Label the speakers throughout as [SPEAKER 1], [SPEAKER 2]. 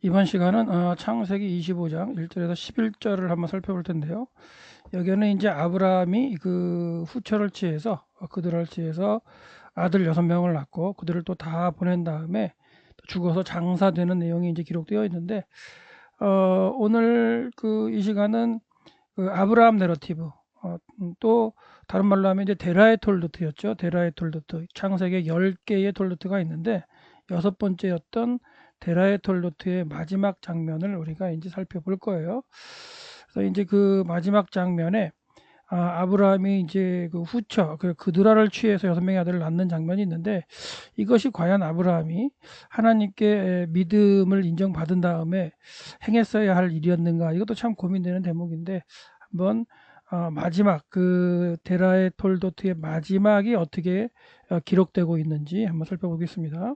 [SPEAKER 1] 이번 시간은 창세기 25장 1절에서 11절을 한번 살펴볼 텐데요. 여기는 이제 아브라함이 그 후처를 취해서 그들을 취해서 아들 6명을 낳고 그들을 또 다 보낸 다음에 죽어서 장사되는 내용이 이제 기록되어 있는데 오늘 그 이 시간은 그 아브라함 내러티브 또 다른 말로 하면 이제 데라의 톨드트였죠. 데라의 톨드트. 창세기 10개의 톨드트가 있는데 여섯 번째였던 데라의 톨드트의 마지막 장면을 우리가 이제 살펴볼 거예요. 그래서 이제 그 마지막 장면에 아브라함이 이제 그 후처 그드라를 취해서 6명의 아들을 낳는 장면이 있는데 이것이 과연 아브라함이 하나님께 믿음을 인정받은 다음에 행했어야 할 일이었는가, 이것도 참 고민되는 대목인데 한번 마지막 그 데라의 톨도트의 마지막이 어떻게 기록되고 있는지 한번 살펴보겠습니다.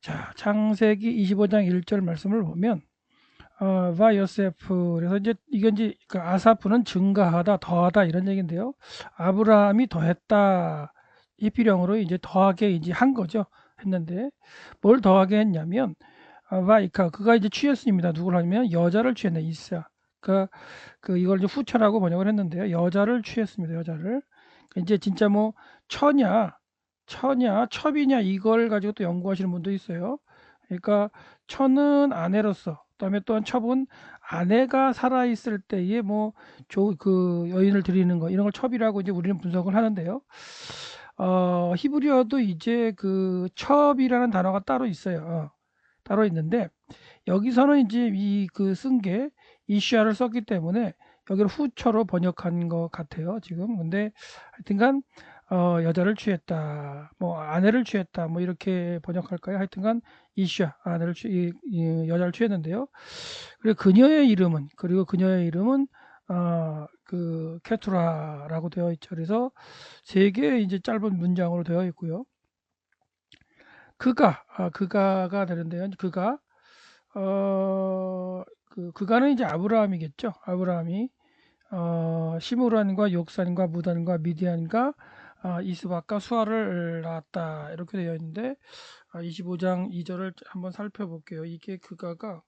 [SPEAKER 1] 자, 창세기 25장 1절 말씀을 보면 바 요세프, 그래서 이제 이건 이제 그 아사프는 증가하다, 더하다 이런 얘기인데요. 아브라함이 더했다, 이 필형으로 이제 더하게 이제 한 거죠. 했는데 뭘 더하게 했냐면 바이카, 그가 이제 취했습니다. 누구를 하면 여자를 취했네, 이사. 그 이걸 이제 후처라고 번역을 했는데요. 여자를 취했습니다. 여자를. 이제 진짜 뭐 처냐, 첩이냐 이걸 가지고 또 연구하시는 분도 있어요. 그러니까 처는 아내로서, 그다음에 또한 첩은 아내가 살아 있을 때에 뭐 그 여인을 드리는 거, 이런 걸 첩이라고 이제 우리는 분석을 하는데요. 히브리어도 이제 그 첩이라는 단어가 따로 있어요. 따로 있는데 여기서는 이제 이 그 쓴 게 이슈아를 썼기 때문에 여기를 후처로 번역한 것 같아요, 지금. 근데 하여튼간 여자를 취했다, 뭐 아내를 취했다, 뭐 이렇게 번역할까요? 하여튼간 이슈아, 이 여자를 취했는데요. 그리고 그녀의 이름은 그 케투라라고 되어 있죠. 그래서 세 개의 이제 짧은 문장으로 되어 있고요. 그가가 되는데요. 그가는 이제 아브라함이겠죠. 아브라함이 시므란과 욕산과 무단과 미디안과 이스박과 수아를 낳았다, 이렇게 되어 있는데 25장 2절을 한번 살펴볼게요. 이게 그가가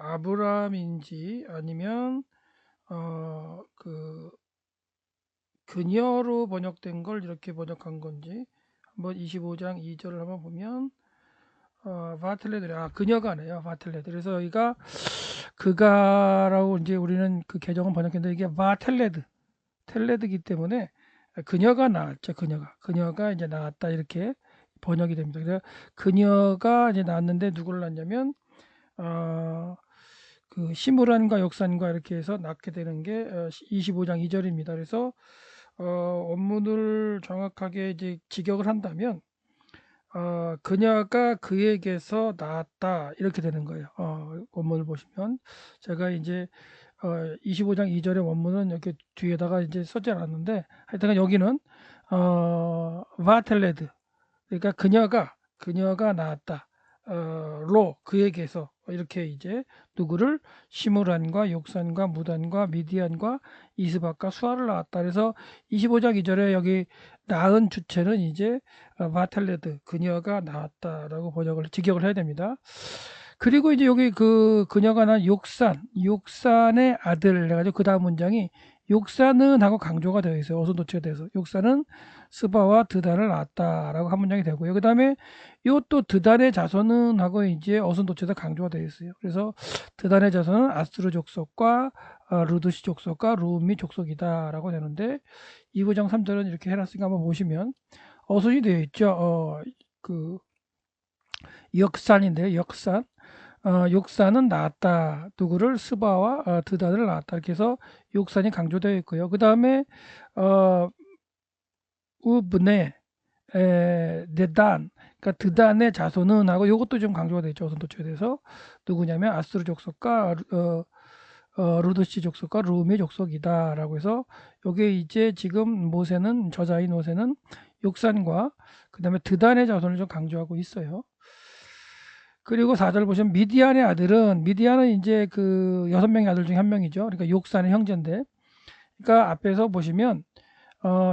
[SPEAKER 1] 아브라함인지 아니면 그 그녀로 번역된 걸 이렇게 번역한 건지 한번 25장 2절을 한번 보면 바틀레드, 그녀가네요. 바틀레드. 그래서 여기가 그가라고 이제 우리는 그 개정은 번역했는데 이게 텔레드기 때문에 그녀가 나왔죠. 그녀가 이제 나왔다, 이렇게 번역이 됩니다. 그래서 그녀가 이제 나왔는데 누구를 낳냐면 그 시므란과 역산과 이렇게 해서 낳게 되는 게 25장 2절입니다. 그래서 원문을 정확하게 이제 직역을 한다면 그녀가 그에게서 낳았다, 이렇게 되는 거예요. 원문을 보시면 제가 이제 25장 2절의 원문은 이렇게 뒤에다가 이제 쓰지 않았는데 하여튼 여기는 바텔레드, 그러니까 그녀가 낳았다, 로 그에게서, 이렇게 이제 누구를, 시므란과 욕산과 무단과 미디안과 이스박과 수아를 낳았다. 그래서 25장 2절에 여기 낳은 주체는 이제 바텔레드, 그녀가 낳았다라고 번역을 직역을 해야 됩니다. 그리고 이제 여기 그 그녀가 낳은 욕산의 아들 해가지고 그 다음 문장이 욕산은 하고 강조가 되어 있어요. 어선도체가 돼서 욕산은 스바와 드단을 낳았다라고 한 문장이 되고요. 그 다음에 요 또 드단의 자손은 하고 이제 어선도체에서 강조가 되어 있어요. 그래서 드단의 자손은 아스르 족속과 루드시 족속과 루미 족속이다라고 되는데 2부장 3절은 이렇게 해놨으니까 한번 보시면 어선이 되어 있죠. 그 역산인데요. 욕산은 낳았다. 누구를, 스바와 드단을 낳았다. 이렇게 해서 욕산이 강조되어 있고요. 그 다음에 우브네 네단, 그러니까 드단의 자손은 하고 요것도 좀 강조가 되어 있죠. 어선도체에 대해서 누구냐면 아스르 족속과 루드시 족속과 루미 족속이다라고 해서 요게 이제 지금 저자인 모세는 욕산과 그 다음에 드단의 자손을 좀 강조하고 있어요. 그리고 4절 보시면 미디안은 이제 그 6명의 아들 중에 한 명이죠. 그러니까 욕산의 형제인데, 그러니까 앞에서 보시면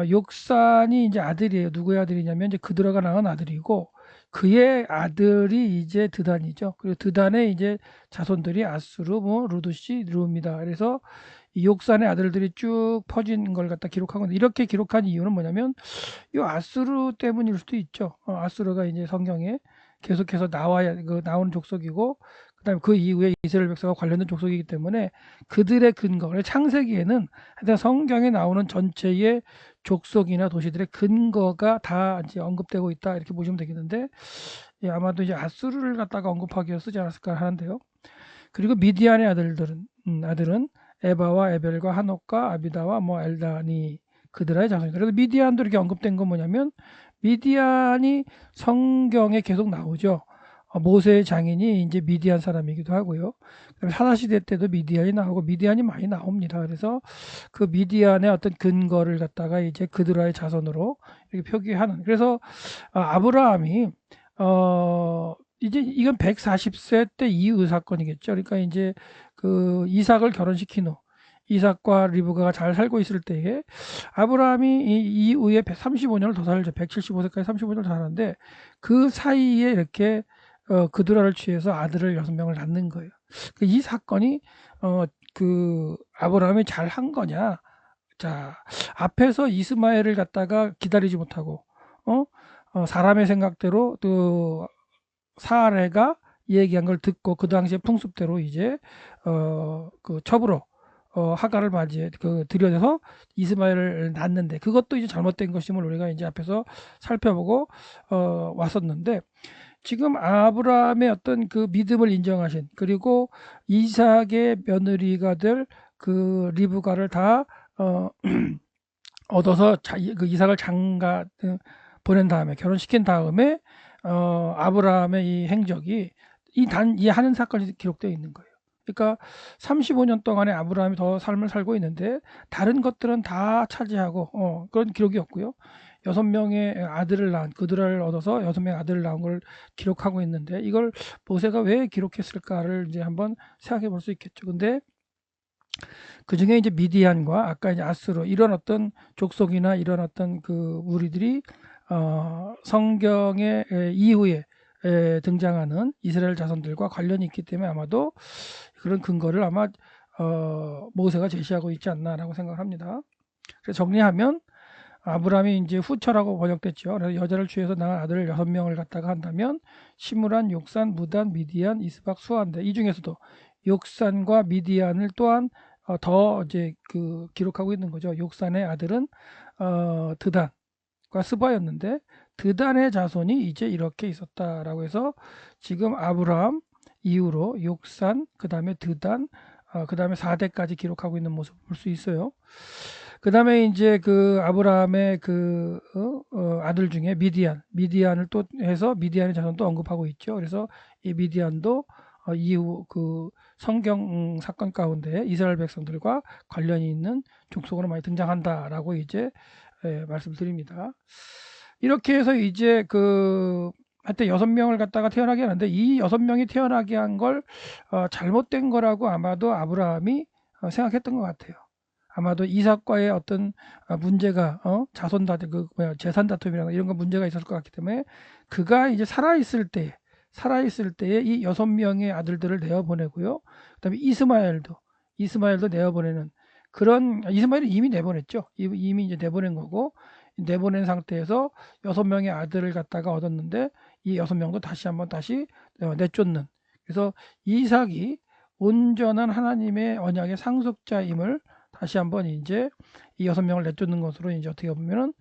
[SPEAKER 1] 욕산이 이제 아들이에요. 누구의 아들이냐면 이제 그드라가 낳은 아들이고, 그의 아들이 이제 드단이죠. 그리고 드단의 이제 자손들이 아수르, 뭐 루드시, 르입니다. 그래서 이 욕산의 아들들이 쭉 퍼진 걸 갖다 기록하고 있는데, 이렇게 기록한 이유는 뭐냐면 이 아수르 때문일 수도 있죠. 아수르가 이제 성경에 계속해서 나와야 나오는 족속이고, 그다음에 그 이후에 이스라엘 백성과 관련된 족속이기 때문에 그들의 근거, 창세기에는 하여튼 성경에 나오는 전체의 족속이나 도시들의 근거가 다 이제 언급되고 있다, 이렇게 보시면 되겠는데, 예, 아마도 이제 아수르를 갖다가 언급하기 위해 쓰지 않았을까 하는데요. 그리고 미디안의 아들은 에바와 에벨과 하녹과 아비다와 뭐 엘다니, 그들의 자손이다. 그래서 미디안도 이렇게 언급된 건 뭐냐면, 미디안이 성경에 계속 나오죠. 모세의 장인이 이제 미디안 사람이기도 하고요. 사사 시대 때도 미디안이 나오고 미디안이 많이 나옵니다. 그래서 그 미디안의 어떤 근거를 갖다가 이제 그들의 자손으로 이렇게 표기하는. 그래서 아브라함이 이제 이건 140세 때 이후 사건이겠죠. 그러니까 이제 그 이삭을 결혼시킨 후, 이삭과 리브가가 잘 살고 있을 때에 아브라함이 이 이후에 35년을 더 살죠. 175세까지 35년을 사는데, 그 사이에 이렇게 그두라를 취해서 아들을 6명을 낳는 거예요. 이 사건이 그 아브라함이 잘 한 거냐? 자, 앞에서 이스마엘을 갖다가 기다리지 못하고 사람의 생각대로 그 사례가 얘기한 걸 듣고 그 당시의 풍습대로 이제 그 첩으로 하가를 맞이해 들여서 이스마엘을 낳는데, 그것도 이제 잘못된 것임을 우리가 이제 앞에서 살펴보고 왔었는데, 지금 아브라함의 어떤 그 믿음을 인정하신, 그리고 이삭의 며느리가 될 그 리브가를 다 얻어서 그 이삭을 장가 보낸 다음에, 결혼시킨 다음에 아브라함의 이 행적이 이 하는 사건이 기록되어 있는 거예요. 그러니까 35년 동안에 아브라함이 더 삶을 살고 있는데, 다른 것들은 다 차지하고 그런 기록이 없고요. 6명의 아들을 낳은, 그들을 얻어서 6명의 아들을 낳은 걸 기록하고 있는데, 이걸 모세가 왜 기록했을까를 이제 한번 생각해 볼 수 있겠죠. 근데 그 중에 이제 미디안과 아까 이제 아수르, 이런 어떤 족속이나 이런 어떤 그 무리들이 성경의 이후에 등장하는 이스라엘 자손들과 관련이 있기 때문에 아마도 그런 근거를 아마 모세가 제시하고 있지 않나라고 생각을 합니다. 그래서 정리하면, 아브라함이 이제 후처라고 번역됐죠. 그래서 여자를 취해서 낳은 아들을 6명을 갖다가 한다면, 시므란, 욕산, 무단, 미디안, 이스박, 수아인데, 이 중에서도 욕산과 미디안을 또한 더 이제 그 기록하고 있는 거죠. 욕산의 아들은 드단과 스바였는데, 드단의 자손이 이제 이렇게 있었다라고 해서 지금 아브라함 이후로 욕산, 그 다음에 드단, 그 다음에 4대까지 기록하고 있는 모습을 볼 수 있어요. 그 다음에 이제 그 아브라함의 그 아들 중에 미디안을 또 해서 미디안의 자손도 언급하고 있죠. 그래서 이 미디안도 이후 그 성경 사건 가운데 이스라엘 백성들과 관련이 있는 족속으로 많이 등장한다라고 이제 말씀드립니다. 이렇게 해서 이제 그 하여튼 6명을 갖다가 태어나게 하는데, 이 6명이 태어나게 한 걸 잘못된 거라고 아마도 아브라함이 생각했던 것 같아요. 아마도 이삭과의 어떤 문제가 자손 다툼, 재산 다툼이나 이런 거 문제가 있었을 것 같기 때문에, 그가 이제 살아있을 때에 이 6명의 아들들을 내어보내고요. 그다음에 이스마엘도 내어보내는, 그런, 이스마엘은 이미 내보냈죠. 이미 이제 내보낸 거고, 내보낸 상태에서 6명의 아들을 갖다가 얻었는데, 이 6명도 다시 내쫓는. 그래서 이삭이 온전한 하나님의 언약의 상속자임을 다시 한번 이제 이 6명을 내쫓는 것으로 이제 어떻게 보면은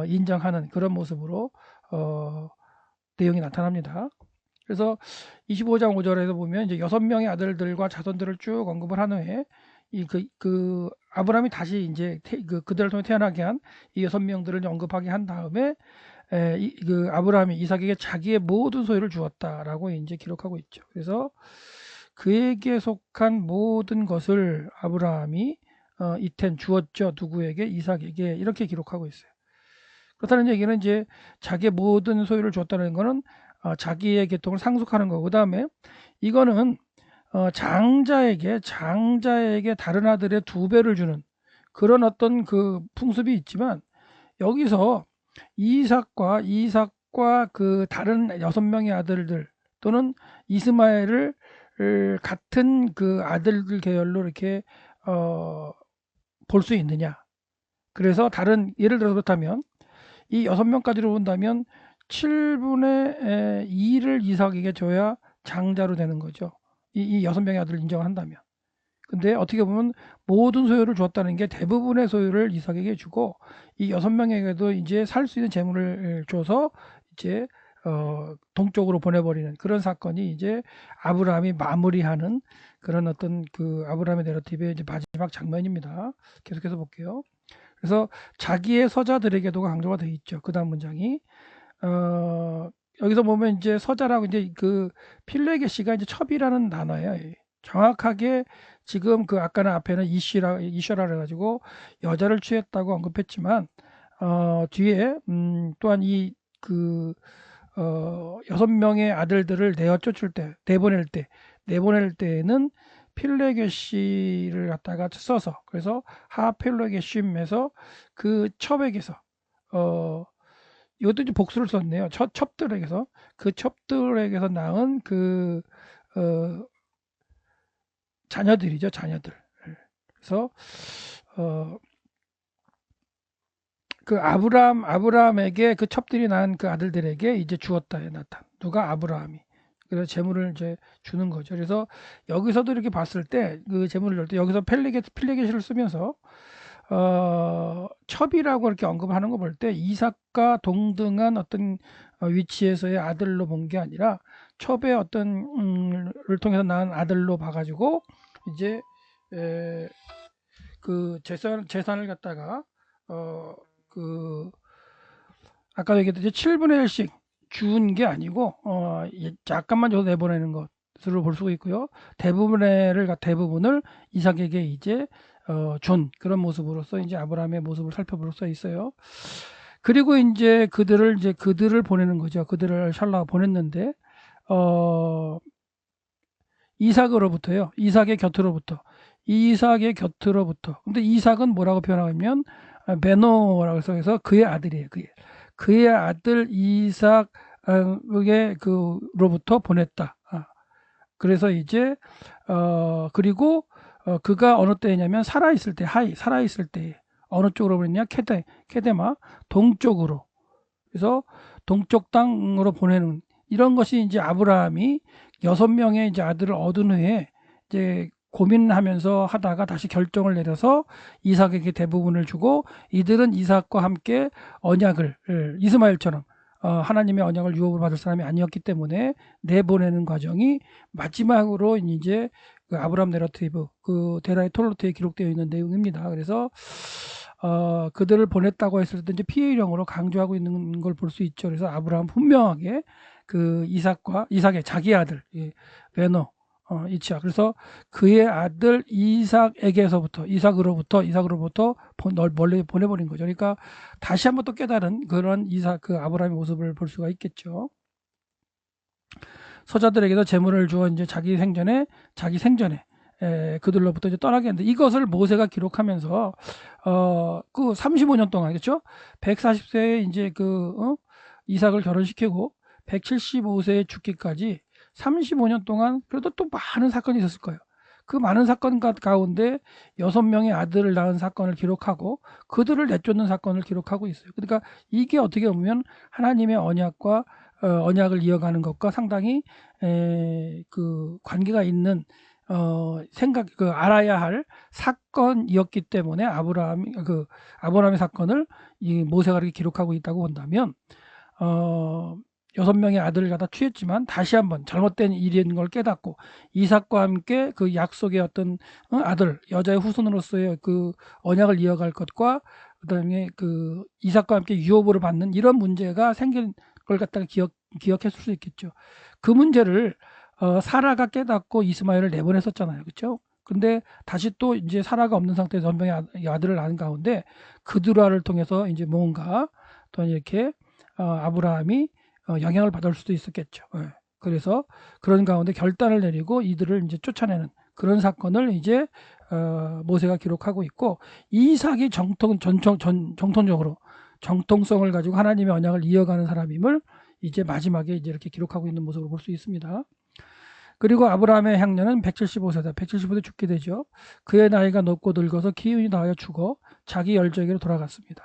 [SPEAKER 1] 인정하는 그런 모습으로 내용이 나타납니다. 그래서 25장 5절에서 보면 이제 6명의 아들들과 자손들을 쭉 언급을 한 후에 그 아브라함이 다시 이제 그들을 통해 태어나게 한 이 6명들을 언급하게 한 다음에 그 아브라함이 이삭에게 자기의 모든 소유를 주었다라고 이제 기록하고 있죠. 그래서 그에게 속한 모든 것을 아브라함이 이텐 주었죠. 누구에게? 이삭에게. 이렇게 기록하고 있어요. 그렇다는 얘기는 이제 자기의 모든 소유를 줬다는 거는 자기의 계통을 상속하는 거고, 그다음에 이거는 장자에게 다른 아들의 2배를 주는 그런 어떤 그 풍습이 있지만, 여기서 이삭과 이삭 이삭과 그 다른 6명의 아들들 또는 이스마엘을 같은 그 아들들 계열로 이렇게 볼 수 있느냐. 그래서 다른 예를 들어서 그렇다면 이 6명까지로 본다면 7분의 2를 이삭에게 줘야 장자로 되는 거죠. 이 6명의 아들을 인정을 한다면. 근데 어떻게 보면 모든 소유를 주었다는 게 대부분의 소유를 이삭에게 주고 이 6명에게도 이제 살 수 있는 재물을 줘서 이제 동쪽으로 보내버리는 그런 사건이 이제 아브라함이 마무리하는 그런 어떤 그 아브라함의 내러티브의 이제 마지막 장면입니다. 계속해서 볼게요. 그래서 자기의 서자들에게도 강조가 되어 있죠. 그 다음 문장이 여기서 보면 이제 서자라고 이제 그 필레게시가 이제 첩이라는 단어예요. 정확하게 지금 그 아까는 앞에는 이슈라 그래가지고 여자를 취했다고 언급했지만 뒤에 또한 이 그 6명의 아들들을 내어 쫓을 때 내보낼 때에는 필레게시를 갖다가 써서 그래서 하필레게심에서 그 첩에게서 이것도 이제 복수를 썼네요. 첩들에게서 그 첩들에게서 낳은 그 자녀들이죠, 자녀들. 그래서 그 아브라함에게 그 첩들이 낳은 그 아들들에게 이제 주었다, 나탄. 누가? 아브라함이. 그래서 재물을 이제 주는 거죠. 그래서 여기서도 이렇게 봤을 때 그 재물을 줄 때 여기서 필레게시를 쓰면서 첩이라고 이렇게 언급하는 거 볼 때 이삭과 동등한 어떤 위치에서의 아들로 본 게 아니라 첩의 어떤 를 통해서 낳은 아들로 봐가지고 이제 그 재산을 갖다가 그 아까 얘기했듯이 7분의 1씩 준 게 아니고 약간만 줘서 내보내는 것으로 볼 수가 있고요. 대부분을 이삭에게 이제 준 그런 모습으로서 이제 아브라함의 모습을 살펴볼 수 있어요. 그리고 이제 그들을 보내는 거죠. 그들을 샬라가 보냈는데 이삭으로부터요. 이삭의 곁으로부터. 근데 이삭은 뭐라고 표현하면 베노라고 해서 그의 아들이에요. 그의 아들 이삭에게 그로부터 보냈다. 그래서 이제 그리고 그가 어느 때냐면 살아있을 때 어느 쪽으로 보냈냐? 케데마 동쪽으로. 그래서 동쪽 땅으로 보내는 이런 것이 이제 아브라함이 6명의 이제 아들을 얻은 후에 이제 고민하면서 하다가 다시 결정을 내려서 이삭에게 대부분을 주고 이들은 이삭과 함께 언약을 이스마엘처럼 하나님의 언약을 유업을 받을 사람이 아니었기 때문에 내보내는 과정이 마지막으로 이제 그 아브라함 내러티브 그 데라의 톨로트에 기록되어 있는 내용입니다. 그래서 그들을 보냈다고 했을 때 이제 피해령으로 강조하고 있는 걸 볼 수 있죠. 그래서 아브라함 분명하게 그 이삭의 자기 아들 베노 이치야. 그래서 그의 아들 이삭으로부터 멀리 보내버린 거죠. 그러니까 다시 한번 또 깨달은 그런 그 아브라함의 모습을 볼 수가 있겠죠. 서자들에게도 재물을 주어 이제 자기 생전에 그들로부터 이제 떠나게 했는데 이것을 모세가 기록하면서 그 35년 동안 그렇죠? 140세에 이제 이삭을 결혼시키고 175세에 죽기까지 35년 동안 그래도 또 많은 사건이 있었을 거예요. 그 많은 사건 가운데 6명의 아들을 낳은 사건을 기록하고 그들을 내쫓는 사건을 기록하고 있어요. 그러니까 이게 어떻게 보면 하나님의 언약을 이어가는 것과 상당히 그 관계가 있는 알아야 할 사건이었기 때문에 아브라함의 사건을 이 모세가 이렇게 기록하고 있다고 본다면 6명의 아들을 갖다 취했지만 다시 한번 잘못된 일인 걸 깨닫고 이삭과 함께 그 약속의 어떤 여자의 후손으로서의 그 언약을 이어갈 것과 그다음에 그 이삭과 함께 유업으로 받는 이런 문제가 생긴 걸 갖다가 기억했을 수 있겠죠. 그 문제를 사라가 깨닫고 이스마엘을 내보냈었잖아요. 그렇죠? 근데 다시 또 이제 사라가 없는 상태에서 6명의 아들을 낳은 가운데 그드라를 통해서 이제 뭔가 또 이렇게 아브라함이 영향을 받을 수도 있었겠죠. 그래서 그런 가운데 결단을 내리고 이들을 이제 쫓아내는 그런 사건을 이제 모세가 기록하고 있고 이삭이 정통적으로 정통성을 가지고 하나님의 언약을 이어가는 사람임을 이제 마지막에 이제 이렇게 기록하고 있는 모습을 볼 수 있습니다. 그리고 아브라함의 향년은 175세다. 175세 죽게 되죠. 그의 나이가 높고 늙어서 기운이 다하여 죽어 자기 열조에게로 돌아갔습니다.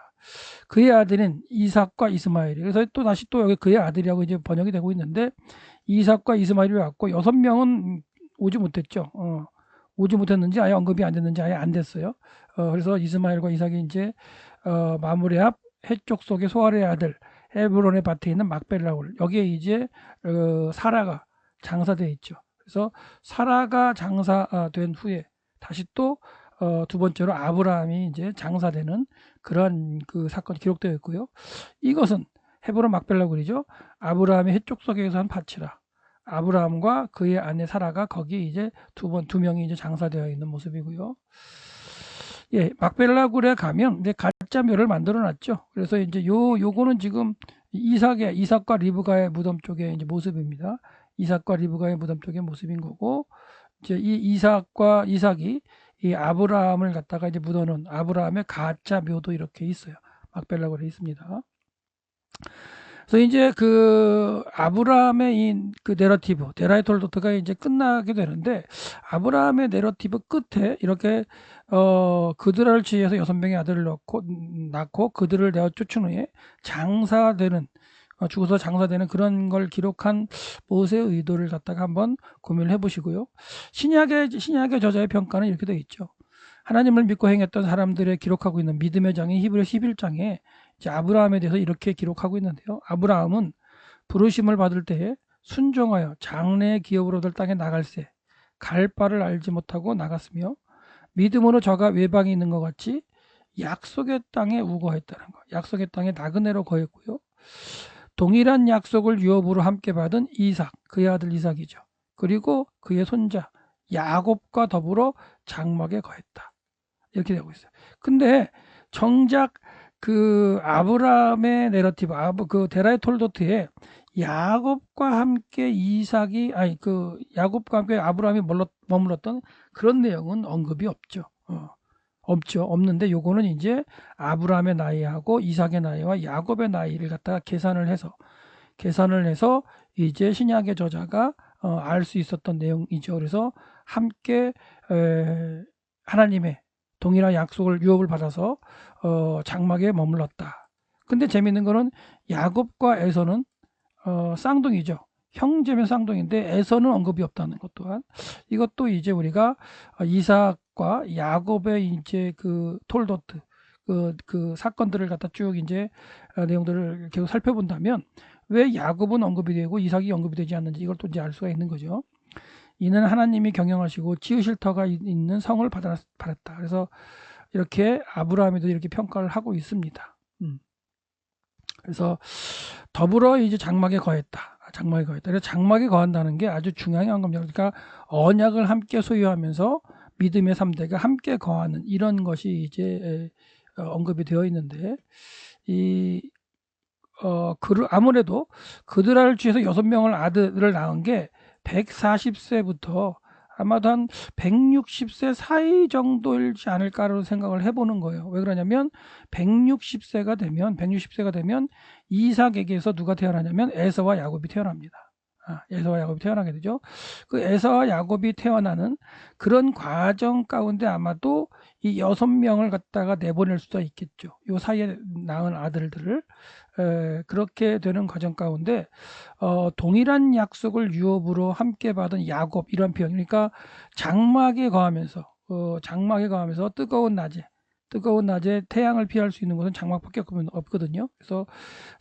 [SPEAKER 1] 그의 아들인 이삭과 이스마엘이, 그래서 또 다시 또 여기 그의 아들이라고 이제 번역이 되고 있는데, 이삭과 이스마엘이 왔고 6명은 오지 못했죠. 오지 못했는지 아예 언급이 안 됐는지 아예 안 됐어요. 그래서 이스마엘과 이삭이 이제 마므레 앞 해쪽 속의 소알의 아들 헤브론의 밭에 있는 막벨라고, 여기에 이제 사라가 장사되어 있죠. 그래서 사라가 장사된 후에 다시 또 두 번째로 아브라함이 이제 장사되는 그런 그 사건이 기록되어 있고요. 이것은 헤브론 막벨라고 그러죠. 아브라함의 해쪽 속에서 한 밭이라. 아브라함과 그의 아내 사라가 거기 이제 두 명이 이제 장사되어 있는 모습이고요. 예, 막벨라굴에 가면 이제 가짜 묘를 만들어 놨죠. 그래서 이제 요거는 지금 이삭과 리브가의 무덤 쪽의 이제 모습입니다. 이삭과 리브가의 무덤 쪽의 모습인 거고, 이제 이 이삭이 이 아브라함을 갖다가 이제 묻어놓은 아브라함의 가짜 묘도 이렇게 있어요. 막벨라굴에 있습니다. 그래서 이제 그 아브라함의 그 내러티브, 데라이톨도트가 이제 끝나게 되는데, 아브라함의 내러티브 끝에 이렇게 그들을 지혜해서 6명의 아들을 낳고 그들을 내어 쫓은 후에 장사되는, 죽어서 장사되는 그런 걸 기록한 모세의 의도를 갖다가 한번 고민을 해보시고요. 신약의 저자의 평가는 이렇게 되어 있죠. 하나님을 믿고 행했던 사람들의 기록하고 있는 믿음의 장인 히브리서 11장에 이제 아브라함에 대해서 이렇게 기록하고 있는데요. 아브라함은 부르심을 받을 때에 순종하여 장래의 기업으로 얻을 땅에 나갈새 갈 바를 알지 못하고 나갔으며, 믿음으로 저가 외방에 있는 것 같이 약속의 땅에 우거했다는 것. 약속의 땅에 나그네로 거했고요. 동일한 약속을 유업으로 함께 받은 이삭, 그의 아들 이삭이죠. 그리고 그의 손자 야곱과 더불어 장막에 거했다. 이렇게 되고 있어요. 근데 정작 그 아브라함의 내러티브, 그 데라이톨도트에 야곱과 함께 야곱과 함께 아브라함이 머물렀던 그런 내용은 언급이 없죠. 없는데 요거는 이제 아브라함의 나이하고 이삭의 나이와 야곱의 나이를 갖다가 계산을 해서 이제 신약의 저자가 알 수 있었던 내용이죠. 그래서 함께 하나님의 동일한 약속을 유업을 받아서 장막에 머물렀다. 근데 재밌는 거는 야곱과 에서는 쌍둥이죠. 형제면 쌍둥이인데 에서는 언급이 없다는 것 또한, 이것도 이제 우리가 이삭과 야곱의 이제 그 톨도트 그 사건들을 갖다 쭉 이제 내용들을 계속 살펴본다면 왜 야곱은 언급이 되고 이삭이 언급이 되지 않는지 이걸 또 이제 알 수가 있는 거죠. 이는 하나님이 경영하시고 지으실 터가 있는 성을 받았다. 그래서 이렇게 아브라함에도 이렇게 평가를 하고 있습니다. 그래서 더불어 이제 장막에 거했다. 그래서 장막에 거한다는 게 아주 중요한 겁니다. 그러니까 언약을 함께 소유하면서 믿음의 3대가 함께 거하는 이런 것이 이제 언급이 되어 있는데, 아무래도 그들을 취해서 6명을 아들을 낳은 게 140세부터 아마도 한 160세 사이 정도이지 않을까라는 생각을 해보는 거예요. 왜 그러냐면 160세가 되면 이삭에게서 누가 태어나냐면 에서와 야곱이 태어납니다. 에서와 야곱이 태어나게 되죠. 그 에서와 야곱이 태어나는 그런 과정 가운데 아마도 이 6명을 갖다가 내보낼 수도 있겠죠. 요 사이에 낳은 아들들을 그렇게 되는 과정 가운데 동일한 약속을 유업으로 함께 받은 야곱, 이런 표현. 그러니까 장막에 거하면서 뜨거운 낮에 태양을 피할 수 있는 곳은 장막밖에 없거든요. 그래서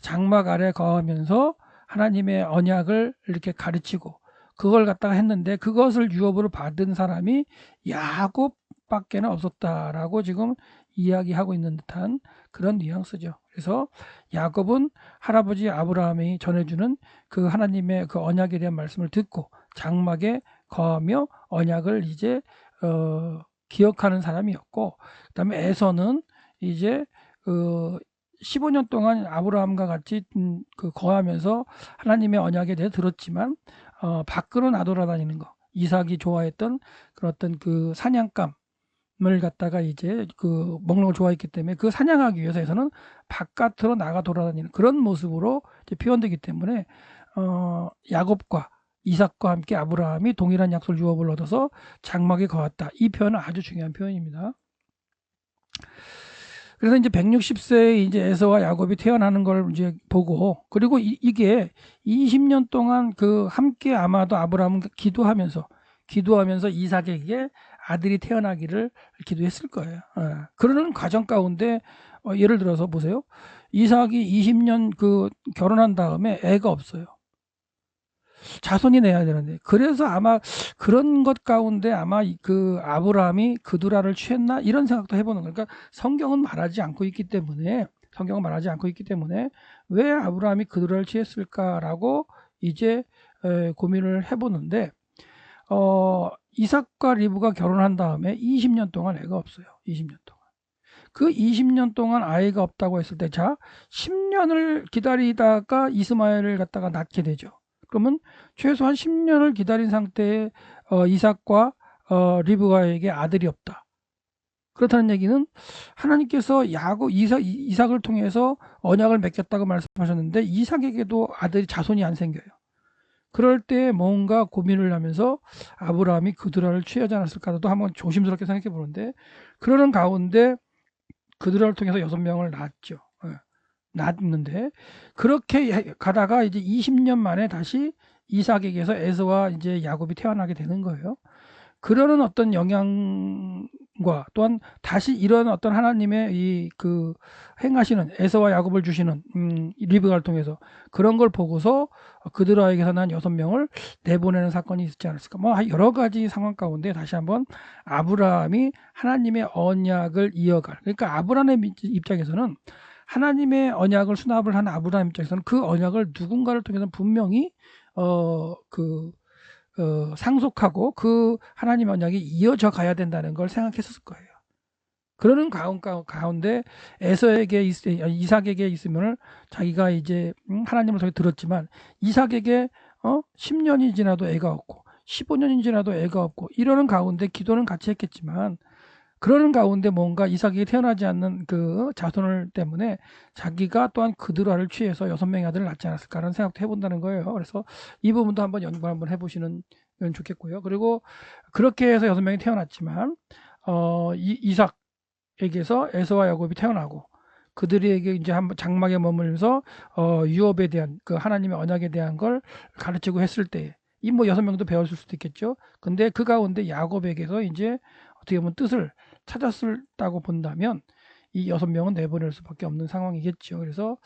[SPEAKER 1] 장막 아래 거하면서 하나님의 언약을 이렇게 가르치고 그걸 갖다가 했는데, 그것을 유업으로 받은 사람이 야곱밖에는 없었다라고 지금 이야기하고 있는 듯한 그런 뉘앙스죠. 그래서 야곱은 할아버지 아브라함이 전해주는 그 하나님의 그 언약에 대한 말씀을 듣고 장막에 거하며 언약을 이제 기억하는 사람이었고, 그다음에 에서는 이제 15년 동안 아브라함과 같이 그 거하면서 하나님의 언약에 대해 들었지만 밖으로 나돌아다니는 거, 이삭이 좋아했던 그런 어떤 그 사냥감, 갖다가 이제 그 먹는 걸 좋아했기 때문에 그 사냥하기 위해서는 바깥으로 나가 돌아다니는 그런 모습으로 이제 표현되기 때문에 야곱과 이삭과 함께 아브라함이 동일한 약속 유업을 얻어서 장막에 거했다. 이 표현은 아주 중요한 표현입니다. 그래서 이제 160세에 이제 에서와 야곱이 태어나는 걸 이제 보고, 그리고 이게 20년 동안 그 함께 아마도 아브라함은 기도하면서 이삭에게 아들이 태어나기를 기도했을 거예요. 그러는 과정 가운데 예를 들어서 보세요. 이삭이 20년 그 결혼한 다음에 애가 없어요. 자손이 내야 되는데, 그래서 아마 그런 것 가운데 아마 그 아브라함이 그두라를 취했나 이런 생각도 해보는 거예요. 그러니까 성경은 말하지 않고 있기 때문에 왜 아브라함이 그두라를 취했을까라고 이제 고민을 해보는데, 이삭과 리브가 결혼한 다음에 20년 동안 애가 없어요. 20년 동안. 그 20년 동안 아이가 없다고 했을 때, 자, 10년을 기다리다가 이스마엘을 갖다가 낳게 되죠. 그러면 최소한 10년을 기다린 상태에 이삭과 리브가에게 아들이 없다. 그렇다는 얘기는 하나님께서 이삭을 통해서 언약을 맺겠다고 말씀하셨는데 이삭에게도 아들이 자손이 안 생겨요. 그럴 때 뭔가 고민을 하면서 아브라함이 그두라를 취하지 않았을까도 한번 조심스럽게 생각해 보는데, 그러는 가운데 그두라를 통해서 6명을 낳았죠. 낳았는데, 그렇게 가다가 이제 20년 만에 다시 이삭에게서 에서와 이제 야곱이 태어나게 되는 거예요. 그러는 어떤 영향과 또한 다시 이런 어떤 하나님의 이 그 행하시는 에서와 야곱을 주시는 리브가를 통해서 그런 걸 보고서 그들에게서 난 6명을 내보내는 사건이 있지 않았을까. 뭐 여러 가지 상황 가운데 다시 한번 아브라함이 하나님의 언약을 이어갈, 그러니까 아브라함의 입장에서는 하나님의 언약을 수납을 한 아브라함 입장에서는 그 언약을 누군가를 통해서 분명히 상속하고 그 하나님 언약이 이어져 가야 된다는 걸 생각했었을 거예요. 그러는 가운데 이삭에게 있으면 자기가 이제 하나님을 통해 들었지만 이삭에게 10년이 지나도 애가 없고 15년이 지나도 애가 없고 이러는 가운데 기도는 같이 했겠지만, 그러는 가운데 뭔가 이삭이 태어나지 않는 그 자손을 때문에 자기가 또한 그드라를 취해서 6명의 아들을 낳지 않았을까라는 생각도 해본다는 거예요. 그래서 이 부분도 한번 연구 한번 해보시는 건 좋겠고요. 그리고 그렇게 해서 6명이 태어났지만 이삭에게서 에서와 야곱이 태어나고 그들에게 이제 한번 장막에 머물면서 유업에 대한 그 하나님의 언약에 대한 걸 가르치고 했을 때 이 뭐 6명도 배웠을 수도 있겠죠. 근데 그 가운데 야곱에게서 이제 어떻게 보면 뜻을 찾았다고 본다면 이 6명은 내보낼 수밖에 없는 상황이겠죠. 그래서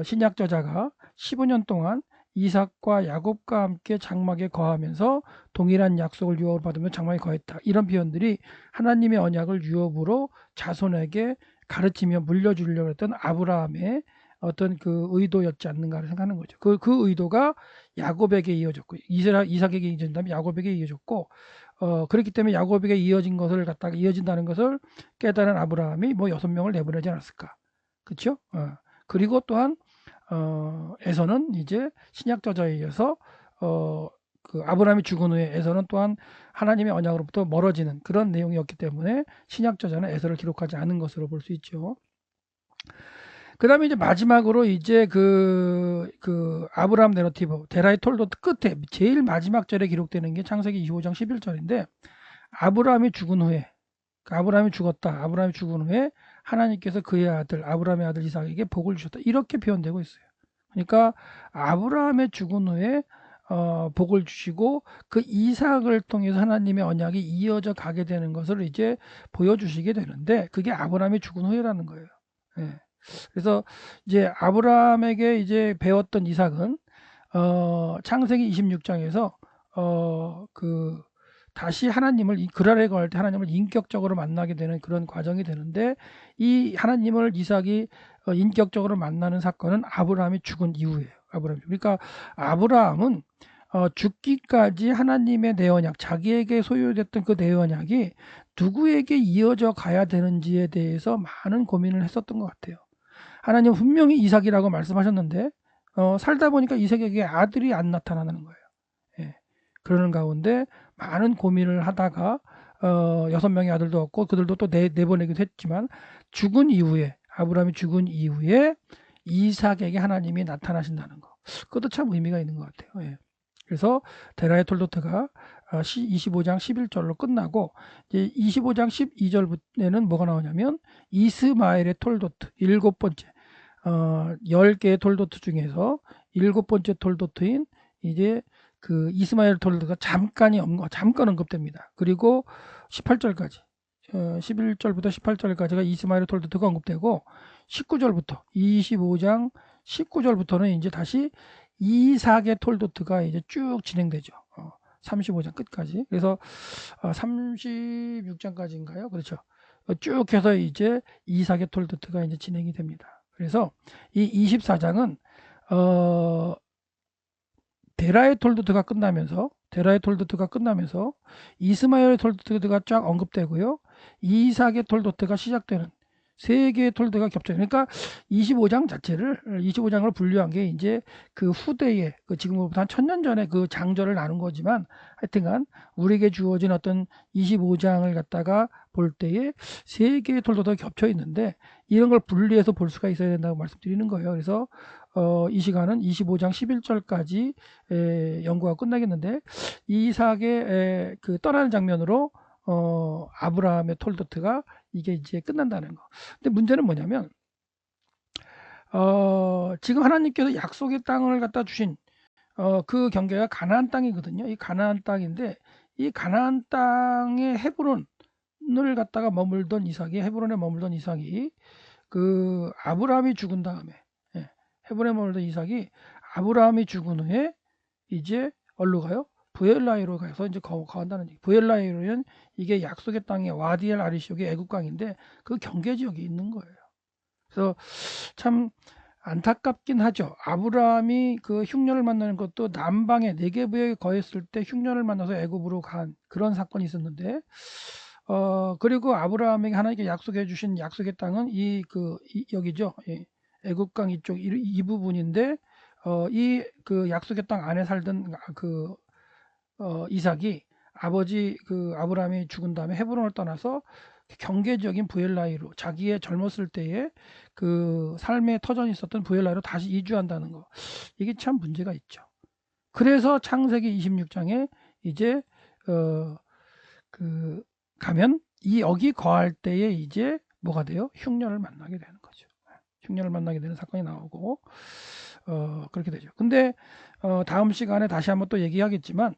[SPEAKER 1] 신약 저자가 15년 동안 이삭과 야곱과 함께 장막에 거하면서 동일한 약속을 유업으로 받으며 장막에 거했다. 이런 표현들이 하나님의 언약을 유업으로 자손에게 가르치며 물려주려고 했던 아브라함의 어떤 그 의도였지 않는가를 생각하는 거죠. 그 의도가 야곱에게 이어졌고 이삭에게 이어진다면 야곱에게 이어졌고, 그렇기 때문에 야곱에게 이어진다는 것을 깨달은 아브라함이 뭐 6명을 내보내지 않았을까. 그렇죠? 그리고 또한 에서는 이제 신약 저자에 의해서 그 아브라함이 죽은 후에 에서는 또한 하나님의 언약으로부터 멀어지는 그런 내용이었기 때문에 신약 저자는 에서를 기록하지 않은 것으로 볼 수 있죠. 그 다음에 이제 마지막으로 이제 그 아브라함 내러티브, 데라이 톨도트 끝에 제일 마지막 절에 기록되는 게 창세기 25장 11절인데, 아브라함이 죽은 후에, 아브라함이 죽은 후에 하나님께서 그의 아들, 아브라함의 아들 이삭에게 복을 주셨다. 이렇게 표현되고 있어요. 그러니까 아브라함의 죽은 후에 복을 주시고 그 이삭을 통해서 하나님의 언약이 이어져 가게 되는 것을 이제 보여주시게 되는데, 그게 아브라함이 죽은 후에라는 거예요. 예. 그래서 이제 아브라함에게 이제 배웠던 이삭은 창세기 26장에서 다시 하나님을 그랄에 거할 때 하나님을 인격적으로 만나게 되는 그런 과정이 되는데, 이 하나님을 이삭이 인격적으로 만나는 사건은 아브라함이 죽은 이후예요. 그러니까 아브라함은 죽기까지 하나님의 내 언약, 자기에게 소유됐던 그 내 언약이 누구에게 이어져 가야 되는지에 대해서 많은 고민을 했었던 것 같아요. 하나님은 분명히 이삭이라고 말씀하셨는데 살다 보니까 이삭에게 아들이 안 나타나는 거예요. 예. 그러는 가운데 많은 고민을 하다가 6명의 아들도 얻고 그들도 또 내보내기도 했지만 아브라함이 죽은 이후에 이삭에게 하나님이 나타나신다는 거. 그것도 참 의미가 있는 것 같아요. 예. 그래서 데라의 톨도트가 25장 11절로 끝나고 이제 25장 12절에는 뭐가 나오냐면 이스마엘의 톨도트 7번째 10개의 톨도트 중에서 7번째 톨도트인 이제 그 이스마엘 톨도트가 잠깐 언급됩니다. 그리고 18절까지 11절부터 18절까지가 이스마엘 톨도트가 언급되고 19절부터 25장 19절부터는 이제 다시 이삭의 톨도트가 이제 쭉 진행되죠. 35장 끝까지. 그래서 36장까지인가요? 그렇죠. 쭉 해서 이제 이삭의 톨도트가 이제 진행이 됩니다. 그래서 이 24장은 데라의 톨도트가 끝나면서 이스마엘의 톨도트가 쫙 언급되고요. 이삭의 톨도트가 시작되는 세 개의 톨도트가 겹쳐요. 그러니까 25장으로 분류한 게 이제 그 후대에 지금부터 한 1000년 전에 그 장절을 나눈 거지만 하여튼간 우리에게 주어진 어떤 25장을 갖다가 볼 때에 세 개의 톨도트가 겹쳐 있는데 이런 걸 분리해서 볼 수가 있어야 된다고 말씀드리는 거예요. 그래서 이 시간은 25장 11절까지 연구가 끝나겠는데 이삭의 그 떠나는 장면으로 아브라함의 톨도트가 이게 이제 끝난다는 거. 근데 문제는 뭐냐면 지금 하나님께서 약속의 땅을 갖다 주신 그 경계가 가나안 땅이거든요. 이 가나안 땅인데 이 가나안 땅의 헤브론을 갖다가 헤브론에 머물던 이삭이 그 아브라함이 죽은 다음에 헤브론에 머물던 이삭이 아브라함이 죽은 후에 이제 어디로 가요? 브엘라이로 가서 이제 거한다는 얘기. 브엘라이로는 이게 약속의 땅의 와디엘 아리시옥의 애국강인데 그 경계 지역에 있는 거예요. 그래서 참 안타깝긴 하죠. 아브라함이 그 흉년을 만나는 것도 남방의 네게브에 거했을 때 흉년을 만나서 애굽으로 간 그런 사건이 있었는데 그리고 아브라함에게 하나님께 약속해 주신 약속의 땅은 여기죠. 애국강 이쪽 이 부분인데 이 그 약속의 땅 안에 살던 이삭이 아버지 아브라함이 죽은 다음에 헤브론을 떠나서 경계적인 브엘라이로 자기의 젊었을 때에 그 삶의 터전이 있었던 브엘라이로 다시 이주한다는 거. 이게 참 문제가 있죠. 그래서 창세기 26장에 이제 가면 여기 거할 때에 이제 뭐가 돼요? 흉년을 만나게 되는 거죠. 흉년을 만나게 되는 사건이 나오고 그렇게 되죠. 근데 다음 시간에 다시 한번 또 얘기하겠지만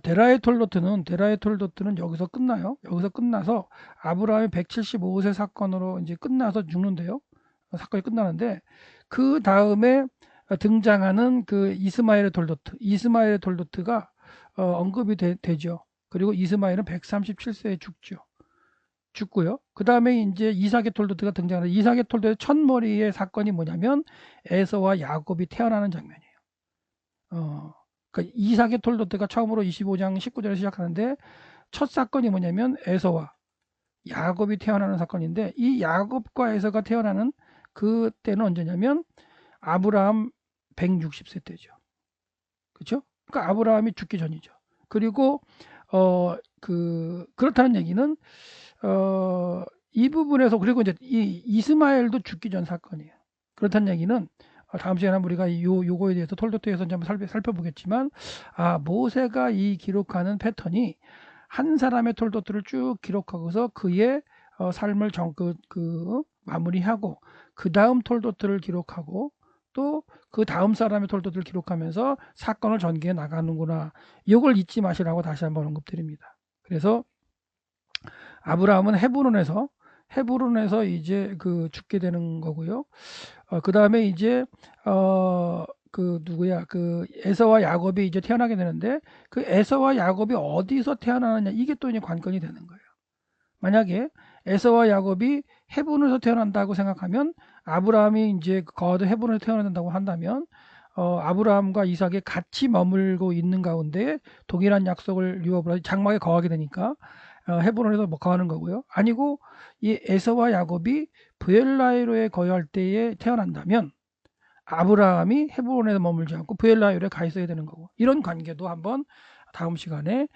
[SPEAKER 1] 데라의 톨도트는 여기서 끝나요. 여기서 끝나서 아브라함이 175세 사건으로 이제 끝나서 죽는데요. 사건이 끝나는데 그 다음에 등장하는 그 이스마엘의 톨도트가 언급이 되죠. 그리고 이스마엘은 137세에 죽고요. 그 다음에 이제 이삭의 톨도트가 등장하는 이삭의 톨도트의 첫 머리의 사건이 뭐냐면 에서와 야곱이 태어나는 장면이에요. 그러니까 이삭의 톨도트가 처음으로 25장 19절에 시작하는데 첫 사건이 뭐냐면 에서와 야곱이 태어나는 사건인데 이 야곱과 에서가 태어나는 그때는 언제냐면 아브라함 160세 때죠. 그렇죠? 그러니까 아브라함이 죽기 전이죠. 그리고 그렇다는 얘기는 이 부분에서 그리고 이제 이 이스마엘도 죽기 전 사건이에요. 그렇다는 얘기는 다음 시간에 우리가 요거에 대해서 톨도트에서 한번 살펴보겠지만 모세가 이 기록하는 패턴이 한 사람의 톨도트를 쭉 기록하고서 그의 삶을 마무리하고 그 다음 톨도트를 기록하고 또 그 다음 사람의 톨도트를 기록하면서 사건을 전개해 나가는구나. 이걸 잊지 마시라고 다시 한번 언급드립니다. 그래서 아브라함은 헤브론에서 이제 죽게 되는 거고요. 그 다음에 이제 에서와 야곱이 이제 태어나게 되는데 그 에서와 야곱이 어디서 태어나느냐 이게 또 이제 관건이 되는 거예요. 만약에 에서와 야곱이 헤브론에서 태어난다고 생각하면 아브라함이 이제 거하던 헤브론에서 태어난다고 한다면 아브라함과 이삭이 같이 머물고 있는 가운데 동일한 약속을 유업으로 장막에 거하게 되니까 헤브론에서 거하는 거고요. 아니고 이 에서와 야곱이 브엘라이로에 거할 때에 태어난다면 아브라함이 헤브론에서 머물지 않고 브엘라이로에 가 있어야 되는 거고 이런 관계도 한번 다음 시간에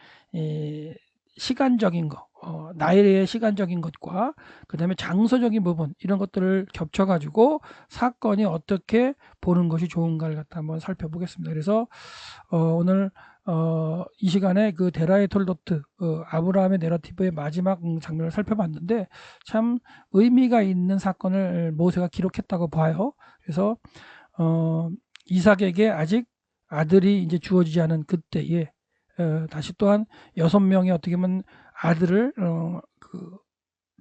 [SPEAKER 1] 시간적인 거, 나일의 시간적인 것과 그 다음에 장소적인 부분 이런 것들을 겹쳐가지고 사건이 어떻게 보는 것이 좋은가를 갖다 한번 살펴보겠습니다. 그래서 오늘 이 시간에 그 데라의 톨도트 아브라함의 내러티브의 마지막 장면을 살펴봤는데 참 의미가 있는 사건을 모세가 기록했다고 봐요. 그래서 이삭에게 아직 아들이 이제 주어지지 않은 그때에 다시 또한 6명의 어떻게 보면 아들을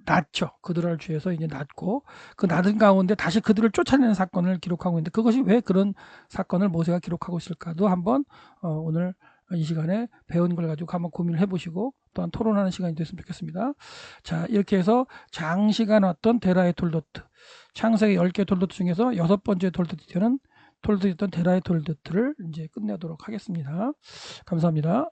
[SPEAKER 1] 낳죠. 그들을 주에서 이제 낳고 그 낳은 가운데 다시 그들을 쫓아내는 사건을 기록하고 있는데 그것이 왜 그런 사건을 모세가 기록하고 있을까도 한번 오늘 이 시간에 배운 걸 가지고 한번 고민을 해보시고 또한 토론하는 시간이 됐으면 좋겠습니다. 자, 이렇게 해서 장시간 왔던 데라의 톨도트, 창세기 10개 톨도트 중에서 6번째 톨도트는 데라의 톨도트를 이제 끝내도록 하겠습니다. 감사합니다.